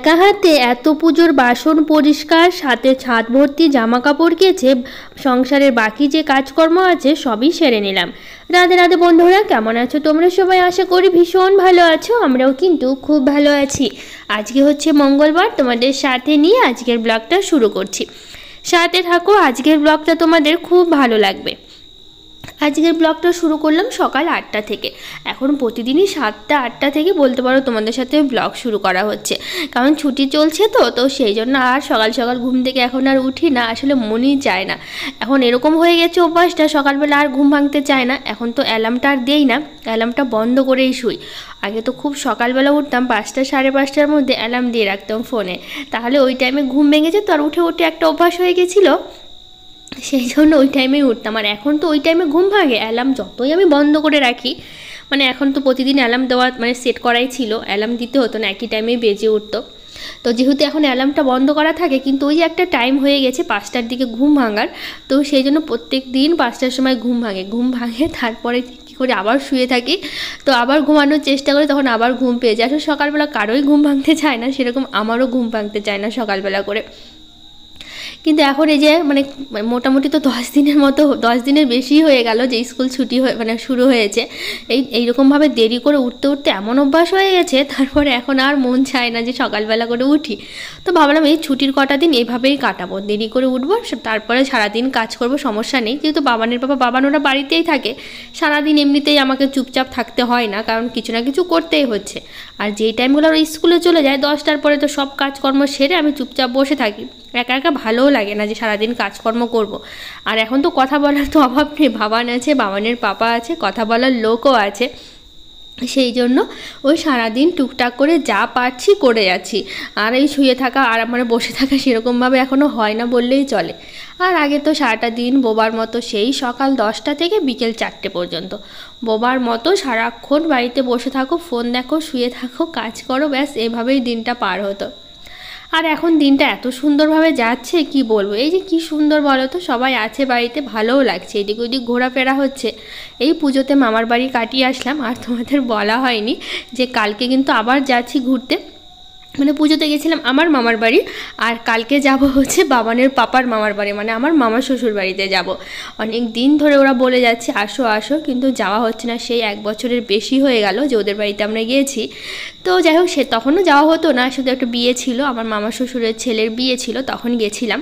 একা হাতে এত পুজোর বাসন পরিষ্কার, সাথে ছাদ ভর্তি জামা কাপড় কেচে সংসারের বাকি যে কাজকর্ম আছে সবই সেরে নিলাম। রাধে রাধে বন্ধুরা, কেমন আছো তোমরা সবাই? আশা করি ভীষণ ভালো আছো। আমরাও কিন্তু খুব ভালো আছি। আজকে হচ্ছে মঙ্গলবার, তোমাদের সাথে নিয়ে আজকের ব্লগটা শুরু করছি। সাথে থাকো, আজকের ব্লগটা তোমাদের খুব ভালো লাগবে। আজকের ব্লগটা শুরু করলাম সকাল 8টা থেকে। এখন প্রতিদিনই 7টা 8টা থেকে বলতে পারো তোমাদের সাথে ব্লগ শুরু করা হচ্ছে, কারণ ছুটি চলছে তো সেই জন্য আর সকাল সকাল ঘুম থেকে এখন আর উঠি না, আসলে মনই চায় না। এখন এরকম হয়ে গেছে অভ্যাসটা, সকালবেলা আর ঘুম ভাঙতে চায় না। এখন তো অ্যালার্মটা আর দেই না, অ্যালার্মটা বন্ধ করেই শুই। আগে তো খুব সকালবেলা উঠতাম, 5টা সাড়ে 5টার মধ্যে অ্যালার্ম দিয়ে রাখতাম ফোনে, তাহলে ওই টাইমে ঘুম ভেঙে যেত আর উঠে উঠে একটা অভ্যাস হয়ে গেছিলো, সেই জন্য ওই টাইমেই উঠতাম। আর এখন তো ওই টাইমে ঘুম ভাঙে, অ্যালার্ম যতই আমি বন্ধ করে রাখি, মানে এখন তো প্রতিদিন অ্যালার্ম দেওয়া মানে সেট করাই ছিল, অ্যালার্ম দিতে হতো না, একই টাইমেই বেজে উঠতো। তো যেহেতু এখন অ্যালার্মটা বন্ধ করা থাকে, কিন্তু ওই একটা টাইম হয়ে গেছে 5টার দিকে ঘুম ভাঙার, তো সেই জন্য প্রত্যেক দিন 5টার সময় ঘুম ভাঙে তারপরে কী করে আবার শুয়ে থাকি। তো আবার ঘুমানোর চেষ্টা করি, তখন আবার ঘুম পেয়ে যায়। আসলে সকালবেলা কারোই ঘুম ভাঙতে চায় না, সেরকম আমারও ঘুম ভাঙতে চায় না সকালবেলা করে। কিন্তু এখন এই যে মানে মোটামুটি তো 10 দিনের বেশি হয়ে গেল যে স্কুল ছুটি হয়ে মানে শুরু হয়েছে। এইরকমভাবে দেরি করে উঠতে উঠতে এমন অভ্যাস হয়ে গেছে, তারপরে এখন আর মন চায় না যে সকালবেলা করে উঠি। তো ভাবলাম এই ছুটির কটা দিন এভাবেই কাটাবো, দেরি করে উঠবো, তারপরে সারাদিন কাজ করব, সমস্যা নেই। যেহেতু বাবানোরা বাড়িতেই থাকে, সারাদিন এমনিতেই আমাকে চুপচাপ থাকতে হয় না, কারণ কিছু না কিছু করতেই হচ্ছে। আর যেই টাইমগুলো ওরা স্কুলে চলে যায় 10টার পরে, তো সব কাজকর্ম সেরে আমি চুপচাপ বসে থাকি। একা একা ভালোও লাগে না যে সারাদিন কাজকর্ম করব। আর এখন তো কথা বলার তো অভাব নেই, বাবান আছে, বাবানের পাপা আছে, কথা বলার লোকও আছে। সেই জন্য ওই সারাদিন টুকটাক করে যা পারছি করে যাচ্ছি। আর এই শুয়ে থাকা আর মানে বসে থাকা সেরকমভাবে এখনও হয় না বললেই চলে। আর আগে তো সারাটা দিন বোবার মতো সেই সকাল 10টা থেকে বিকেল 4টে পর্যন্ত বোবার মতো সারাক্ষণ বাড়িতে বসে থাকো, ফোন দেখো, শুয়ে থাকো, কাজ করো, ব্যাস এভাবেই দিনটা পার হতো। আর এখন দিনটা এত সুন্দরভাবে যাচ্ছে কি বলবো। এই যে কি সুন্দর বলো তো, সবাই আছে বাড়িতে, ভালোও লাগছে, এদিক ওদিক ঘোরাফেরা হচ্ছে। এই পুজোতে মামার বাড়ি কাটিয়ে আসলাম, আর তোমাদের বলা হয়নি যে কালকে কিন্তু আবার যাচ্ছি ঘুরতে। মানে পুজোতে গেছিলাম আমার মামার বাড়ি, আর কালকে যাব হচ্ছে বাবানের পাপার মামার বাড়ি, মানে আমার মামার শ্বশুর বাড়িতে যাব। অনেক দিন ধরে ওরা বলে যাচ্ছে আসো আসো, কিন্তু যাওয়া হচ্ছে না। সেই 1 বছরের বেশি হয়ে গেল যে ওদের বাড়িতে আমরা গিয়েছি। তো যাই হোক, তখনও যাওয়া হতো না, শুধু একটা বিয়ে ছিল, আমার মামার শ্বশুরের ছেলের বিয়ে ছিল, তখন গেছিলাম।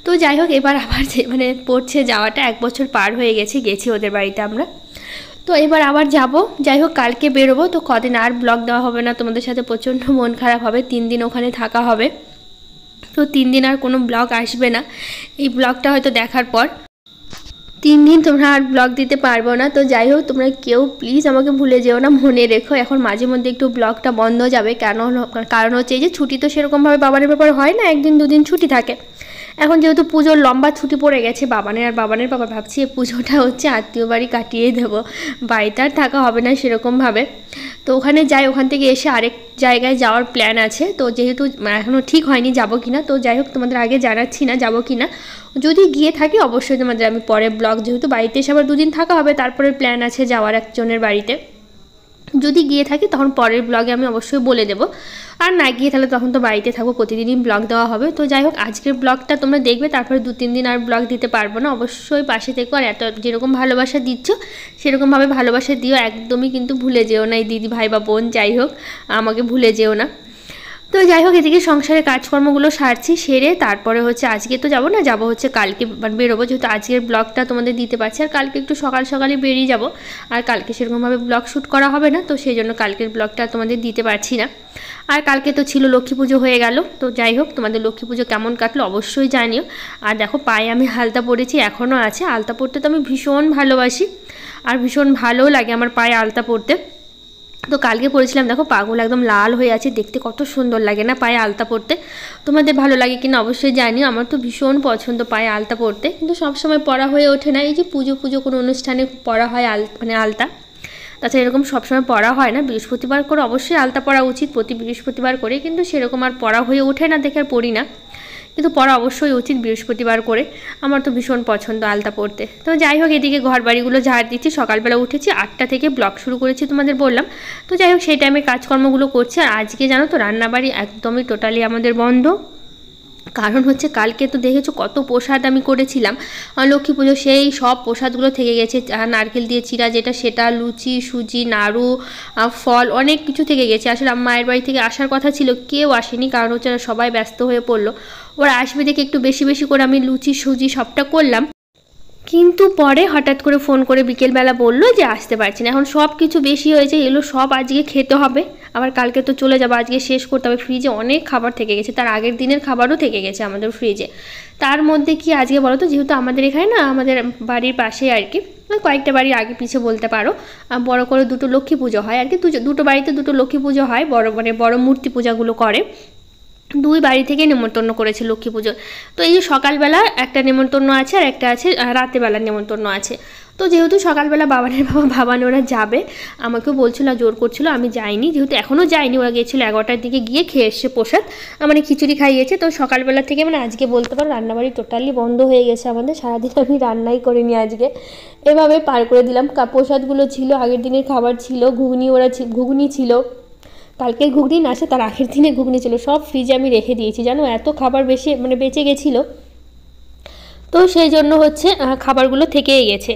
তো যাই হোক, এবার আবার মানে পড়ছে যাওয়াটা, 1 বছর পার হয়ে গেছি ওদের বাড়িতে আমরা। তো এবার আবার যাব। যাই হোক, কালকে বেরোবো, তো কদিন আর ব্লগ দেওয়া হবে না তোমাদের সাথে, প্রচণ্ড মন খারাপ হবে। 3 দিন ওখানে থাকা হবে, তো 3 দিন আর কোনো ব্লগ আসবে না। এই ব্লগটা হয়তো দেখার পর 3 দিন তোমরা আর ব্লগ দিতে পারবো না। তো যাই হোক, তোমরা কেউ প্লিজ আমাকে ভুলে যেও না, মনে রেখো। এখন মাঝে মধ্যে একটু ব্লগটা বন্ধ যাবে, কারণ হচ্ছে এই যে ছুটি তো সেরকমভাবে বাবানের ব্যাপার হয় না, 1 দিন 2 দিন ছুটি থাকে। এখন যেহেতু পুজোর লম্বা ছুটি পড়ে গেছে বাবানের বাবা, ভাবছি এই পুজোটা হচ্ছে আত্মীয় বাড়ি কাটিয়েই দেবো, বাড়িতে আর থাকা হবে না সেরকমভাবে। তো ওখানে যাই, ওখান থেকে এসে আরেক জায়গায় যাওয়ার প্ল্যান আছে। তো যেহেতু এখনও ঠিক হয়নি যাবো কি না, তো যাই হোক তোমাদের আগে জানাচ্ছি না যাবো কি না। যদি গিয়ে থাকি অবশ্যই তোমাদের আমি পরে ব্লগ, যেহেতু বাড়িতে এসে আবার 2 দিন থাকা হবে, তারপরে প্ল্যান আছে যাওয়ার একজনের বাড়িতে। যদি গিয়ে থাকি তখন পরের ব্লগে আমি অবশ্যই বলে দেবো, আর না গিয়ে তাহলে তখন তো বাড়িতে থাকবো, প্রতিদিনই ব্লগ দেওয়া হবে। তো যাই হোক, আজকের ব্লগটা তোমরা দেখবে, তারপরে 2-3 দিন আর ব্লগ দিতে পারবো না। অবশ্যই পাশে থেকো, আর এত যেরকম ভালোবাসা দিচ্ছ সেরকমভাবে ভালোবাসা দিও, একদমই কিন্তু ভুলে যেও না। এই দিদি ভাই বা বোন যাই হোক, আমাকে ভুলে যেও না। তো যাই হোক, এদিকে সংসারের কাজকর্মগুলো সারছি, সেরে তারপরে হচ্ছে আজকে তো যাবো না, যাবো হচ্ছে কালকে বেরোবো, যেহেতু আজকের ব্লগটা তোমাদের দিতে পারছি। আর কালকে একটু সকালে বেরিয়ে যাব, আর কালকে সেরকমভাবে ব্লগ শ্যুট করা হবে না, তো সেই জন্য কালকের ব্লগটা তোমাদের দিতে পারছি না। আর কালকে তো ছিল লক্ষ্মী পুজো হয়ে গেল। তো যাই হোক, তোমাদের লক্ষ্মী পুজো কেমন কাটলো অবশ্যই জানিও। আর দেখো, পায়ে আমি আলতা পরেছি, এখনও আছে। আলতা পরতে তো আমি ভীষণ ভালোবাসি, আর ভীষণ ভালোও লাগে আমার পায়ে আলতা পরতে। তো কালকে পরেছিলাম, দেখো পাগুলো একদম লাল হয়ে আছে, দেখতে কত সুন্দর লাগে না পায়ে আলতা পরতে। তোমাদের ভালো লাগে কিনা অবশ্যই জানিও, আমার তো ভীষণ পছন্দ পায়ে আলতা পরতে, কিন্তু সবসময় পরা হয়ে ওঠে না। এই যে পুজো কোনো অনুষ্ঠানে পরা হয় মানে আলতা, তাছাড়া এরকম সবসময় পরা হয় না। বৃহস্পতিবার করে অবশ্যই আলতা পরা উচিত, প্রতি বৃহস্পতিবার করে, কিন্তু সেরকম আর পরা হয়ে ওঠে না দেখে আর পরি না। কিন্তু পরা অবশ্যই উচিত বৃহস্পতিবার করে, আমার তো ভীষণ পছন্দ আলতা পরতে। তো যাই হোক, এদিকে ঘর বাড়িগুলো ঝাড় দিচ্ছি। সকালবেলা উঠেছি 8টা থেকে ব্লগ শুরু করেছি তোমাদের বললাম। তো যাই হোক, সেই টাইমে কাজকর্মগুলো করছি। আর আজকে জানো তো রান্নাবাড়ি একদমই টোটালি আমাদের বন্ধ। কারণ হচ্ছে কালকে তো দেখেছো কত প্রসাদ আমি করেছিলাম লক্ষ্মী পুজো, সেই সব প্রসাদগুলো থেকে গেছে। নারকেল দিয়ে চিরা যেটা, সেটা, লুচি, সুজি, নাড়ু, ফল, অনেক কিছু থেকে গেছে। আসলে আমার মায়ের বাড়ি থেকে আসার কথা ছিল, কেউ আসেনি, কারণ হচ্ছে সবাই ব্যস্ত হয়ে পড়লো। ওরা আসবে দেখে একটু বেশি বেশি করে আমি লুচি, সুজি সবটা করলাম। কিন্তু পরে হঠাৎ করে ফোন করে বিকেলবেলা বললো যে আসতে পারছি না, এখন সব কিছু বেশি হয়েছে, এগুলো সব আজকে খেতে হবে, আবার কালকে তো চলে যাবো, আজকে শেষ করতে হবে। ফ্রিজে অনেক খাবার থেকে গেছে, তার আগের দিনের খাবারও থেকে গেছে আমাদের ফ্রিজে। তার মধ্যে কি আজকে বলো তো, যেহেতু আমাদের এখানে না, আমাদের বাড়ির পাশে আর কি, কয়েকটা বাড়ির আগে পিছে বলতে পারো, বড় করে দুটো লক্ষ্মী পুজো হয় আর কি। দুটো বাড়িতে দুটো লক্ষ্মী পুজো হয়, বড় মানে বড় মূর্তি পূজাগুলো করে। দুই বাড়ি থেকে নেমন্তন্ন করেছে লক্ষ্মী পুজো। তো এই যে সকালবেলা একটা নেমন্তন্ন আছে, আর একটা আছে রাতেবেলার নেমন্তন্ন আছে। তো যেহেতু সকালবেলা ভাবানে ওরা যাবে, আমাকেও বলছিল, জোর করছিল, আমি যাইনি, যেহেতু এখনও যাইনি। ওরা গিয়েছিলো 11টার দিকে, গিয়ে খেয়ে এসছে প্রসাদ, মানে খিচুড়ি খাইয়েছে। তো সকালবেলা থেকে মানে আজকে বলতে পারো রান্নাবাড়ি টোটালি বন্ধ হয়ে গেছে আমাদের। সারাদিন আমি রান্নাই করিনি আজকে, এভাবে পার করে দিলাম। প্রসাদগুলো ছিল, আগের দিনের খাবার ছিল, ঘুগনি ছিল, কালকের ঘুগনি না আসে তার আগের দিনে ঘুগনি ছিল, সব ফ্রিজে আমি রেখে দিয়েছি জানো, এত খাবার বেশি মানে বেঁচে গেছিলো। তো সেই জন্য হচ্ছে খাবারগুলো থেকেই গেছে।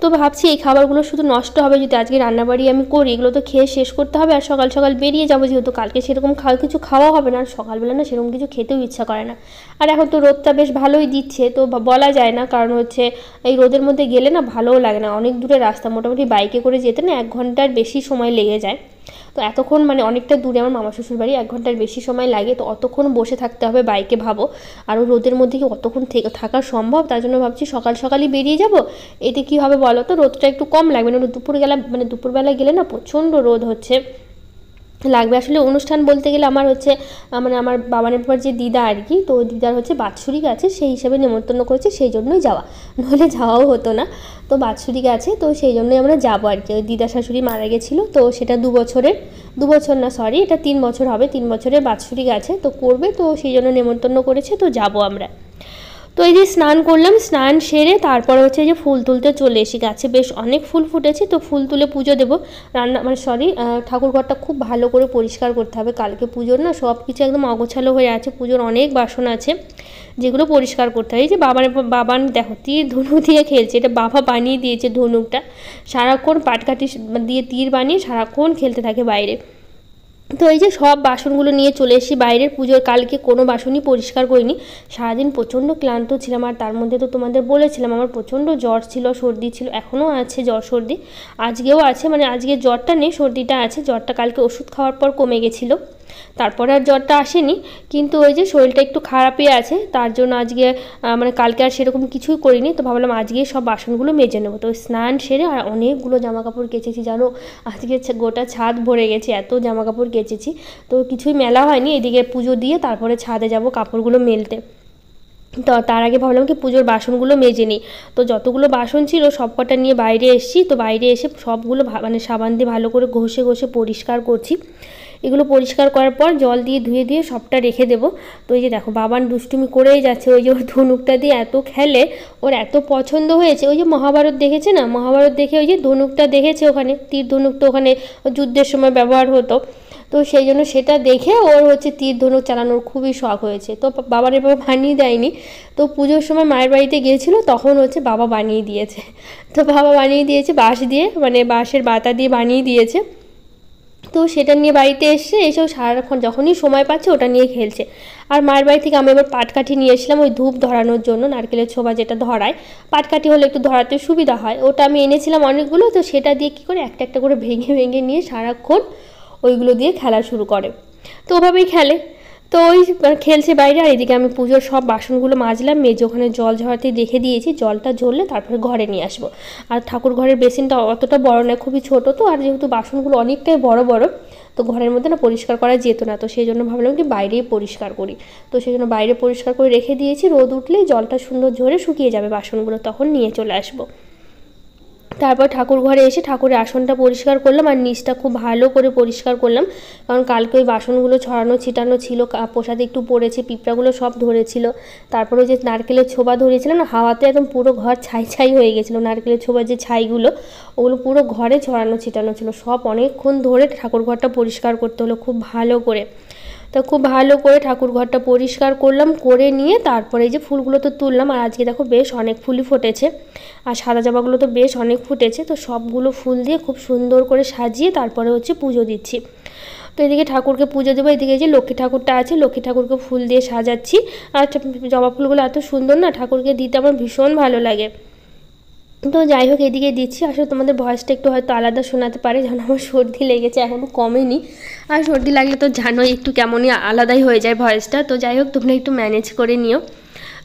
তো ভাবছি এই খাবারগুলো শুধু নষ্ট হবে যদি আজকে রান্নাবাড়ি আমি করি, এগুলো তো খেয়ে শেষ করতে হবে। আর সকাল সকাল বেরিয়ে যাবো, যেহেতু কালকে সেরকম কিছু খাওয়া হবে না, আর সকালবেলা না সেরকম কিছু খেতেও ইচ্ছা করে না। আর এখন তো রোদটা বেশ ভালোই দিচ্ছে, তো বলা যায় না, কারণ হচ্ছে এই রোদের মধ্যে গেলে না ভালোও লাগে না। অনেক দূরে রাস্তা, মোটামুটি বাইকে করে যেতে না 1 ঘন্টার বেশি সময় লেগে যায়। তো এতক্ষণ মানে অনেকটা দূরে আমার মামা শ্বশুর বাড়ি, 1 ঘন্টার বেশি সময় লাগে। তো অতক্ষণ বসে থাকতে হবে বাইকে, ভাবো। আর ওই রোদের মধ্যে কি অতক্ষণ থাকা সম্ভব? তার জন্য ভাবছি সকাল সকালই বেরিয়ে যাব। এতে কি হবে বলো তো, রোদটা একটু কম লাগবে না। দুপুরবেলা গেলে না প্রচণ্ড রোদ হচ্ছে লাগবে। আসলে অনুষ্ঠান বলতে গেলে আমার হচ্ছে মানে আমার বাবানের পর যে দিদা আর কি, তো দিদার হচ্ছে বাৎসরিক আছে, সেই হিসাবে নেমন্তন্ন করেছে, সেই জন্যই যাওয়া, নাহলে যাওয়াও হতো না। তো বাৎসরিক আছে, তো সেই জন্যই আমরা যাবো আর কি। ওই দিদা শাশুড়ি মারা গেছিলো, তো সেটা 2 বছর না, সরি, এটা 3 বছর হবে, 3 বছরের বাৎসরিক আছে, তো করবে, তো সেই জন্য নেমন্তন্ন করেছে, তো যাবো আমরা। তো এই যে স্নান করলাম, স্নান সেরে তারপরে হচ্ছে যে ফুল তুলতে চলে এসি। গাছে বেশ অনেক ফুল ফুটেছে, তো ফুল তুলে পুজো দেবো। ঠাকুরঘরটা খুব ভালো করে পরিষ্কার করতে হবে, কালকে পুজোর না সব কিছু একদম অগোছালো হয়ে আছে। পুজোর অনেক বাসন আছে যেগুলো পরিষ্কার করতে হয়। এই যে বাবান দেখো তীর ধনুক দিয়ে খেলছে, এটা বাবা বানিয়ে দিয়েছে ধনুকটা, সারাক্ষণ পাটকাঠি দিয়ে তীর বানিয়ে সারাক্ষণ খেলতে থাকে বাইরে। তো এই যে সব বাসনগুলো নিয়ে চলে এসেছি বাইরের। পুজোর কালকে কোনো বাসনই পরিষ্কার করিনি, সারাদিন প্রচণ্ড ক্লান্ত ছিলাম। আর তার মধ্যে তো তোমাদের বলেছিলাম আমার প্রচণ্ড জ্বর ছিল, সর্দি ছিল, এখনও আছে জ্বর সর্দি, আজকেও আছে, মানে আজকে জ্বরটা নেই, সর্দিটা আছে। জ্বরটা কালকে ওষুধ খাওয়ার পর কমে গেছিলো, তারপরে আর জ্বরটা আসেনি, কিন্তু ওই যে শরীরটা একটু খারাপই আছে, তার জন্য আজকে মানে কালকে আর সেরকম কিছুই করিনি। তো ভাবলাম আজকে সব বাসনগুলো মেজে নেবো। তো স্নান সেরে আর অনেকগুলো জামাকাপড় কেচেছি জানো, আজকে গোটা ছাদ ভরে গেছে, এত জামাকাপড় কেচেছি। তো কিছুই মেলা হয়নি, এদিকে পুজো দিয়ে তারপরে ছাদে যাব কাপড়গুলো মেলতে। তো তার আগে ভাবলাম কি পুজোর বাসনগুলো মেজে নিই। তো যতগুলো বাসন ছিল সব কটা নিয়ে বাইরে এসেছি। তো বাইরে এসে সবগুলো মানে সাবান দিয়ে ভালো করে ঘষে পরিষ্কার করছি। এগুলো পরিষ্কার করার পর জল দিয়ে ধুয়ে সবটা রেখে দেবো। তো এই যে দেখো বাবান দুষ্টুমি করেই যাচ্ছে, ওই যে ওর ধনুকটা দিয়ে এত খেলে, ওর এত পছন্দ হয়েছে। ওই যে মহাভারত দেখেছে না, মহাভারত দেখে ওই যে ধনুকটা দেখেছে, ওখানে তীর ধনুক তো ওখানে যুদ্ধের সময় ব্যবহার হতো, তো সেই জন্য সেটা দেখে ওর হচ্ছে তীর ধনুক চালানোর খুবই শখ হয়েছে। তো বাবার এবার বানিয়ে দেয়নি, তো পুজোর সময় মায়ের বাড়িতে গিয়েছিল, তখন হচ্ছে বাবা বানিয়ে দিয়েছে। তো বাবা বানিয়ে দিয়েছে বাঁশ দিয়ে, মানে বাঁশের বাতা দিয়ে বানিয়ে দিয়েছে। তো সেটা নিয়ে বাড়িতে এসেও সারাক্ষণ যখনই সময় পাচ্ছে ওটা নিয়ে খেলছে। আর মায়ের বাড়ি থেকে আমি এবার পাটকাঠি নিয়ে এসেছিলাম ওই ধূপ ধরানোর জন্য, নারকেলের ছোবা যেটা ধরায়, পাটকাঠি হলে একটু ধরাতে সুবিধা হয়, ওটা আমি এনেছিলাম অনেকগুলো। তো সেটা দিয়ে কী করে একটা একটা করে ভেঙে নিয়ে সারাক্ষণ ওইগুলো দিয়ে খেলা শুরু করে, তো ওভাবেই খেলে। তো ওই খেলছে বাইরে, আর এদিকে আমি পুজোর সব বাসনগুলো মাজলাম, মেজে ওখানে জল ঝরাতে রেখে দিয়েছি, জলটা ঝরলে তারপরে ঘরে নিয়ে আসবো। আর ঠাকুর ঘরের বেসিনটা অতটা বড় নয়, খুবই ছোট, তো আর যেহেতু বাসনগুলো অনেকটাই বড় তো ঘরের মধ্যে না পরিষ্কার করা যেত না, তো সেই জন্য ভাবলাম কি বাইরেই পরিষ্কার করি। তো সেই জন্য বাইরে পরিষ্কার করে রেখে দিয়েছি, রোদ উঠলেই জলটা সুন্দর ঝরে শুকিয়ে যাবে বাসনগুলো, তখন নিয়ে চলে আসবো। তারপর ঠাকুর ঘরে এসে ঠাকুরের আসনটা পরিষ্কার করলাম আর নিচটা খুব ভালো করে পরিষ্কার করলাম, কারণ কালকে ওই বাসনগুলো ছড়ানো ছিটানো ছিল, প্রসাদে একটু পড়েছে, পিঁপড়াগুলো সব ধরেছিল। তারপরে ওই যে নারকেলের ছোবা ধরেছিল না, হাওয়াতে একদম পুরো ঘর ছাই ছাই হয়ে গেছিলো, নারকেলের ছোবার যে ছাইগুলো ওগুলো পুরো ঘরে ছড়ানো ছিটানো ছিল, সব অনেকক্ষণ ধরে ঠাকুর ঘরটা পরিষ্কার করতে হলো খুব ভালো করে। তো খুব ভালো করে ঠাকুর ঘরটা পরিষ্কার করলাম, করে নিয়ে তারপরে এই যে ফুলগুলো তো তুললাম। আর আজকে দেখো বেশ অনেক ফুলই ফুটেছে, আর সাদা জবাগুলো তো বেশ অনেক ফুটেছে। তো সবগুলো ফুল দিয়ে খুব সুন্দর করে সাজিয়ে তারপরে হচ্ছে পুজো দিচ্ছি। তো এদিকে ঠাকুরকে পুজো দেবো, এদিকে যে লক্ষ্মী ঠাকুরটা আছে, লক্ষ্মী ঠাকুরকে ফুল দিয়ে সাজাচ্ছি। আর জবা ফুলগুলো এত সুন্দর না, ঠাকুরকে দিতে আমার ভীষণ ভালো লাগে। তো যাই হোক এদিকে দিচ্ছি। আসলে তোমাদের ভয়েসটা একটু হয়তো আলাদা শোনাতে পারে, যেন আমার সর্দি লেগেছে, এখনও কমেনি। আর সর্দি লাগলে তো জানোই একটু কেমনই আলাদাই হয়ে যায় ভয়েসটা। তো যাই হোক তোমরা একটু ম্যানেজ করে নিও।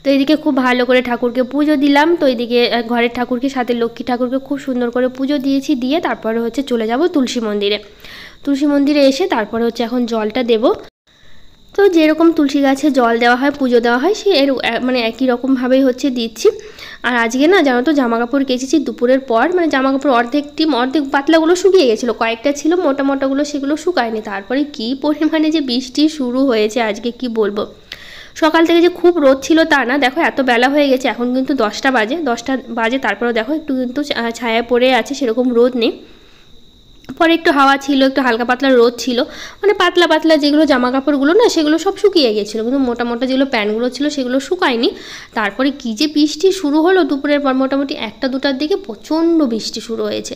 তো এদিকে খুব ভালো করে ঠাকুরকে পুজো দিলাম। তো এদিকে ঘরের ঠাকুরকে সাথে লক্ষ্মী ঠাকুরকে খুব সুন্দর করে পুজো দিয়েছি, দিয়ে তারপরে হচ্ছে চলে যাব তুলসী মন্দিরে। তুলসী মন্দিরে এসে তারপরে হচ্ছে এখন জলটা দেবো। তো যেরকম তুলসী গাছে জল দেওয়া হয়, পুজো দেওয়া হয়, সে এর মানে একই রকমভাবেই হচ্ছে দিচ্ছি। আর আজকে না জানো তো জামা কাপড় কেচেছি দুপুরের পর, মানে জামা কাপড় অর্ধেক পাতলাগুলো শুকিয়ে গেছিলো, কয়েকটা ছিল মোটা মোটাগুলো, সেগুলো শুকায়নি। তারপরে কি পরিমাণে যে বৃষ্টি শুরু হয়েছে আজকে কি বলবো। সকাল থেকে যে খুব রোদ ছিল তা না, দেখো এত বেলা হয়ে গেছে, এখন কিন্তু 10টা বাজে, তারপরেও দেখো একটু কিন্তু ছায়া পড়ে আছে, সেরকম রোদ নেই। পরে একটু হাওয়া ছিল, একটু হালকা পাতলা রোদ ছিল, মানে পাতলা পাতলা যেগুলো জামা কাপড়গুলো না সেগুলো সব শুকিয়ে গেছিলো, কিন্তু মোটা মোটা যেগুলো প্যান্টগুলো ছিল সেগুলো শুকায়নি। তারপরে কী যে বৃষ্টি শুরু হলো দুপুরের পর, মোটামুটি 1টা 2টার দিকে প্রচণ্ড বৃষ্টি শুরু হয়েছে।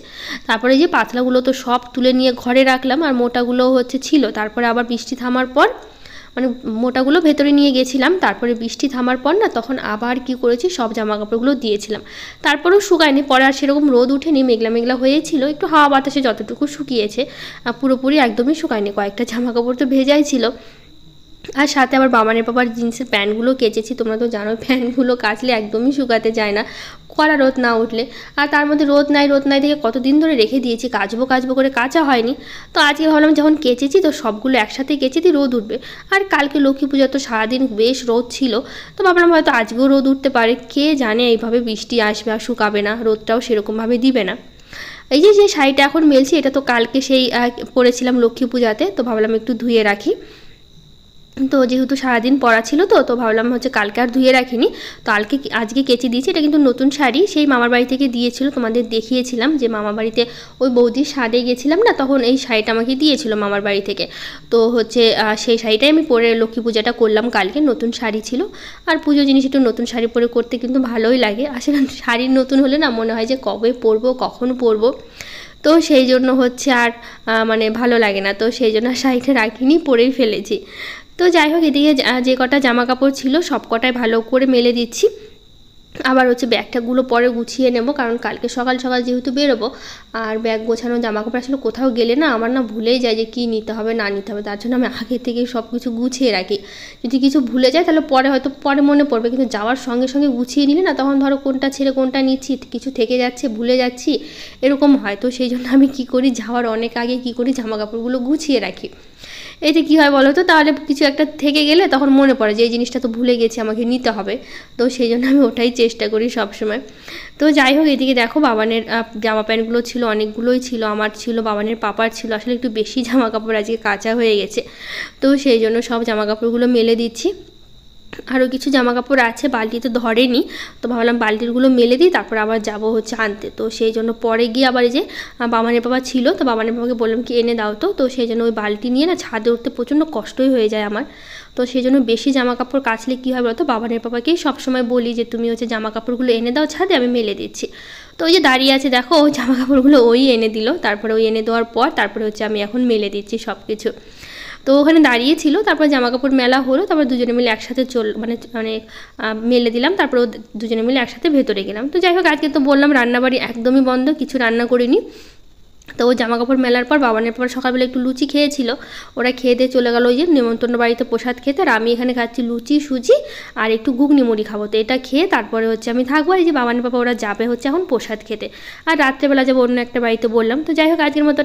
তারপরে যে পাতলাগুলো তো সব তুলে নিয়ে ঘরে রাখলাম, আর মোটাগুলো হচ্ছে ছিল। তারপরে আবার বৃষ্টি থামার পর, মানে মোটাগুলো ভেতরে নিয়ে গেছিলাম, তারপরে বৃষ্টি থামার পর না তখন আবার কি করেছি, সব জামা কাপড়গুলো দিয়েছিলাম। তারপরেও শুকায়নি, পরে আর সেরকম রোদ উঠেনি, মেঘলা মেঘলা হয়েছিল, একটু হাওয়া বাতাসে যতটুকু শুকিয়েছে, পুরোপুরি একদমই শুকায়নি, কয়েকটা জামা কাপড় তো ভেজাই ছিল। আর সাথে আবার বাবানের পাপার জিন্সের প্যান্টগুলো কেচেছি, তোমরা তো জানো প্যান্টগুলো কাচলে একদমই শুকাতে যায় না, কড়া রোদ না উঠলে। আর তার মধ্যে রোদ নাই থেকে কতদিন ধরে রেখে দিয়েছি, কাচবো করে কাচা হয়নি। তো আজকে ভাবলাম যখন কেচেছি তো সবগুলো একসাথে কেচে দিই, রোদ উঠবে। আর কালকে লক্ষ্মী পূজা তো সারাদিন বেশ রোদ ছিল, তো ভাবলাম হয়তো আজকেও রোদ উঠতে পারে, কে জানে এইভাবে বৃষ্টি আসবে আর শুকাবে না, রোদটাও সেরকমভাবে দিবে না। এই যে শাড়িটা এখন মেলছি, এটা তো কালকে সেই পরেছিলাম লক্ষ্মী পূজাতে, তো ভাবলাম একটু ধুয়ে রাখি। তো যেহেতু সারাদিন পরা ছিল তো ভাবলাম হচ্ছে কালকে আর ধুয়ে রাখিনি, তো আজকে কেচে দিয়েছি। এটা কিন্তু নতুন শাড়ি, সেই মামার বাড়ি থেকে দিয়েছিল, তোমাদের দেখিয়েছিলাম যে মামার বাড়িতে ওই বৌদির সাথে গেছিলাম না, তখন এই শাড়িটা আমাকে দিয়েছিল মামার বাড়ি থেকে। তো হচ্ছে সেই শাড়িটাই আমি পরে লক্ষ্মী পূজাটা করলাম কালকে, নতুন শাড়ি ছিল। আর পুজো জিনিস একটু নতুন শাড়ি পরে করতে কিন্তু ভালোই লাগে, আসলে শাড়ি নতুন হলে না মনে হয় যে কবে পরবো কখন পরবো, তো সেই জন্য হচ্ছে আর মানে ভালো লাগে না, তো সেই জন্য শাড়িটা রাখিনি, পরেই ফেলেছি। তো যাই হোক এদিকে যে কটা জামা কাপড় ছিল সব কটাই ভালো করে মেলে দিচ্ছি। আবার হচ্ছে ব্যাগটাগুলো পরে গুছিয়ে নেব, কারণ কালকে সকাল সকাল যেহেতু বেরোবো, আর ব্যাগ গোছানো জামা কাপড় আসলে কোথাও গেলে না আমার না ভুলেই যায় যে কী নিতে হবে না নিতে হবে, তার জন্য আমি আগে থেকে সব কিছু গুছিয়ে রাখি। যদি কিছু ভুলে যায় তাহলে পরে মনে পড়বে, কিন্তু যাওয়ার সঙ্গে সঙ্গে গুছিয়ে নিলে না তখন ধরো কোনটা ছেড়ে কোনটা নিচ্ছি, কিছু থেকে যাচ্ছে ভুলে যাচ্ছি, এরকম হয়। তো সেই জন্য আমি কী করি, যাওয়ার অনেক আগে কী করি, জামা কাপড়গুলো গুছিয়ে রাখি। এতে কী হয় বলো তো, তাহলে কিছু একটা থেকে গেলে তখন মনে পড়ে যে এই জিনিসটা তো ভুলে গেছি, আমাকে নিতে হবে, তো সেই জন্য আমি ওটাই চেষ্টা করি সবসময়। তো যাই হোক এদিকে দেখো বাবানের জামা প্যান্টগুলো ছিল, অনেকগুলোই ছিল, আমার ছিল, বাবানের পাপার ছিল, আসলে একটু বেশি জামা কাপড় আজকে কাঁচা হয়ে গেছে, তো সেই জন্য সব জামা কাপড়গুলো মেলে দিচ্ছি। আরও কিছু জামা কাপড় আছে, বালতিতে ধরেনি, তো ভাবলাম বালতিগুলো মেলে দিই, তারপর আবার যাব হচ্ছে আনতে। তো সেই জন্য পরে গিয়ে আবার এই যে বাবানের বাবা ছিল, তো বাবানের বাবাকে বললাম কি এনে দাও, তো সেই জন্য ওই বালতি নিয়ে না ছাদে উঠতে প্রচণ্ড কষ্টই হয়ে যায় আমার। তো সেই জন্য বেশি জামা কাপড় কাচলে কী হয় বলতো, বাবানের বাবাকেই সবসময় বলি যে তুমি হচ্ছে জামা কাপড়গুলো এনে দাও ছাদে, আমি মেলে দিচ্ছি। তো ওই যে দাঁড়িয়ে আছে দেখো, ওই জামা কাপড়গুলো ওই এনে দিল, তারপরে ওই এনে দেওয়ার পর তারপরে হচ্ছে আমি এখন মেলে দিচ্ছি সব কিছু। তো ওখানে দাঁড়িয়ে ছিল, তারপর জামা কাপড় মেলা হলো, তারপর দুজনে মিলে একসাথে মানে মেলে দিলাম, তারপর দুজনে মিলে একসাথে ভেতরে গেলাম। তো যাই হোক আজকে তো বললাম রান্নাবাড়ি একদমই বন্ধ, কিছু রান্না করিনি। তো ও জামা কাপড় মেলার পর বাবানের পর সকালবেলা একটু লুচি খেয়েছিল, ওরা খেয়ে দিয়ে চলে গেল ওই যে নেমন্তন্ন বাড়িতে প্রসাদ খেতে, আর আমি এখানে খাচ্ছি লুচি সুজি আর একটু ঘুগনি মুড়ি খাবো। তো এটা খেয়ে তারপরে হচ্ছে আমি থাকবো, আর এই যে বাবানের পাপা ওরা যাবে হচ্ছে এখন প্রসাদ খেতে, আর রাত্রেবেলা যাবো অন্য একটা বাড়িতে বললাম। তো যাই হোক আজকের মতো